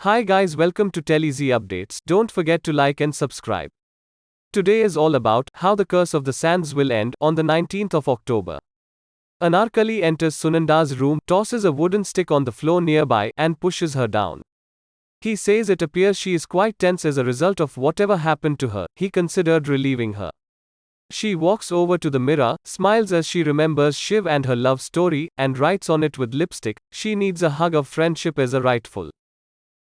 Hi guys, welcome to TeleZ Updates. Don't forget to like and subscribe. Today is all about how the curse of the sands will end on the 19th of October. Anarkali enters Sunanda's room, tosses a wooden stick on the floor nearby, and pushes her down. He says it appears she is quite tense as a result of whatever happened to her. He considered relieving her. She walks over to the mirror, smiles as she remembers Shiv and her love story, and writes on it with lipstick, "She needs a hug of friendship as a rightful."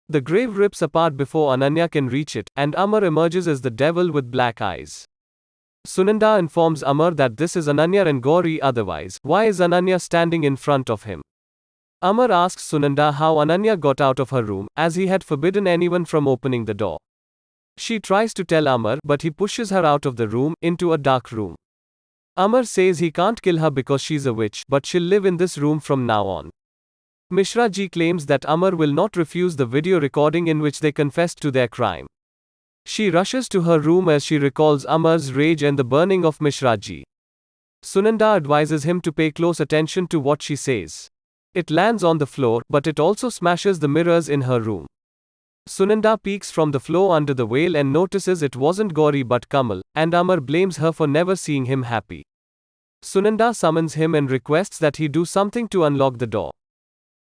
The grave rips apart before Ananya can reach it, and Amar emerges as the devil with black eyes. Sunanda informs Amar that this is Ananya and Gauri, otherwise, why is Ananya standing in front of him? Amar asks Sunanda how Ananya got out of her room, as he had forbidden anyone from opening the door. She tries to tell Amar, but he pushes her out of the room, into a dark room. Amar says he can't kill her because she's a witch, but she'll live in this room from now on. Mishra ji claims that Amar will not refuse the video recording in which they confessed to their crime. She rushes to her room as she recalls Amar's rage and the burning of Mishra ji. Sunanda advises him to pay close attention to what she says. It lands on the floor, but it also smashes the mirrors in her room. Sunanda peeks from the floor under the veil and notices it wasn't Gauri but Kamal, and Amar blames her for never seeing him happy. Sunanda summons him and requests that he do something to unlock the door.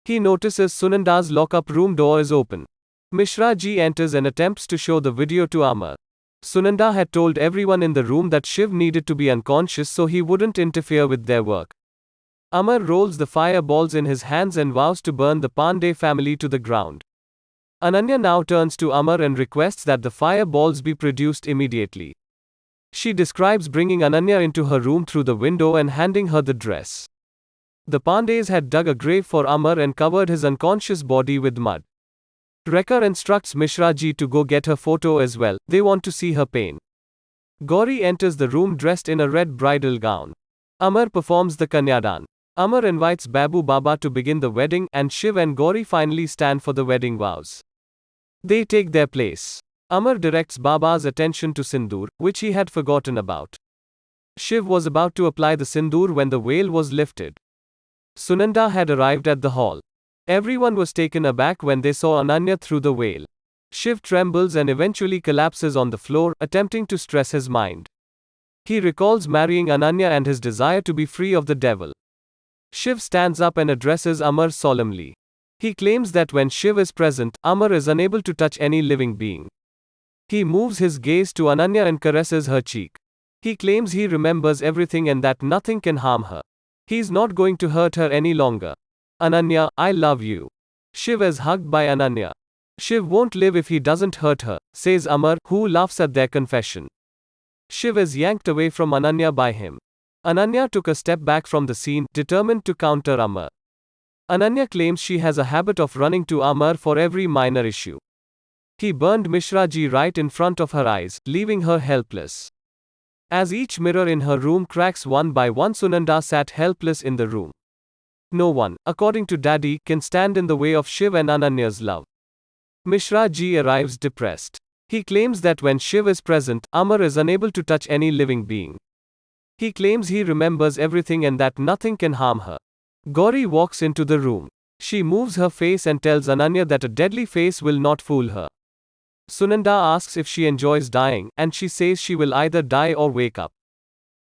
He notices Sunanda's lock-up room door is open. Mishra ji enters and attempts to show the video to Amar. Sunanda had told everyone in the room that Shiv needed to be unconscious so he wouldn't interfere with their work. Amar rolls the fireballs in his hands and vows to burn the Pandey family to the ground. Ananya now turns to Amar and requests that the fireballs be produced immediately. She describes bringing Ananya into her room through the window and handing her the dress. The Pandeys had dug a grave for Amar and covered his unconscious body with mud. Rekha instructs Mishra ji to go get her photo as well, they want to see her pain. Gauri enters the room dressed in a red bridal gown. Amar performs the Kanyadan. Amar invites Babu Baba to begin the wedding, and Shiv and Gauri finally stand for the wedding vows. They take their place. Amar directs Baba's attention to Sindoor, which he had forgotten about. Shiv was about to apply the Sindoor when the veil was lifted. Sunanda had arrived at the hall. Everyone was taken aback when they saw Ananya through the veil. Shiv trembles and eventually collapses on the floor, attempting to stress his mind. He recalls marrying Ananya and his desire to be free of the devil. Shiv stands up and addresses Amar solemnly. He claims that when Shiv is present, Amar is unable to touch any living being. He moves his gaze to Ananya and caresses her cheek. He claims he remembers everything and that nothing can harm her. He's not going to hurt her any longer. Ananya, I love you. Shiv is hugged by Ananya. Shiv won't live if he doesn't hurt her, says Amar, who laughs at their confession. Shiv is yanked away from Ananya by him. Ananya took a step back from the scene, determined to counter Amar. Ananya claims she has a habit of running to Amar for every minor issue. He burned Mishra ji right in front of her eyes, leaving her helpless. As each mirror in her room cracks one by one, Sunanda sat helpless in the room. No one, according to Daddy, can stand in the way of Shiv and Ananya's love. Mishra ji arrives depressed. He claims that when Shiv is present, Amar is unable to touch any living being. He claims he remembers everything and that nothing can harm her. Gauri walks into the room. She moves her face and tells Ananya that a deadly face will not fool her. Sunanda asks if she enjoys dying, and she says she will either die or wake up.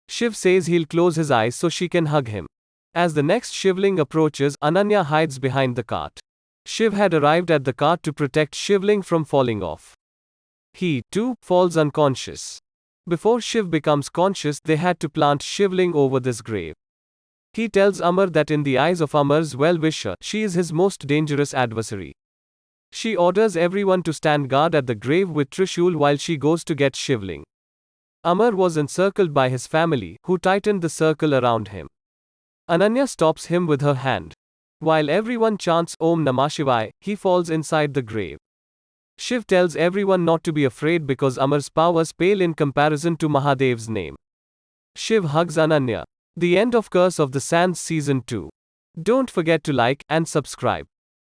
Shiv says he'll close his eyes so she can hug him. As the next Shivling approaches, Ananya hides behind the cart. Shiv had arrived at the cart to protect Shivling from falling off. He, too, falls unconscious. Before Shiv becomes conscious, they had to plant Shivling over this grave. He tells Amar that in the eyes of Amar's well-wisher, she is his most dangerous adversary. She orders everyone to stand guard at the grave with Trishul while she goes to get Shivling. Amar was encircled by his family, who tightened the circle around him. Ananya stops him with her hand. While everyone chants Om Namah Shivaya, he falls inside the grave. Shiv tells everyone not to be afraid because Amar's powers pale in comparison to Mahadev's name. Shiv hugs Ananya. The end of Curse of the Sands Season 2. Don't forget to like and subscribe.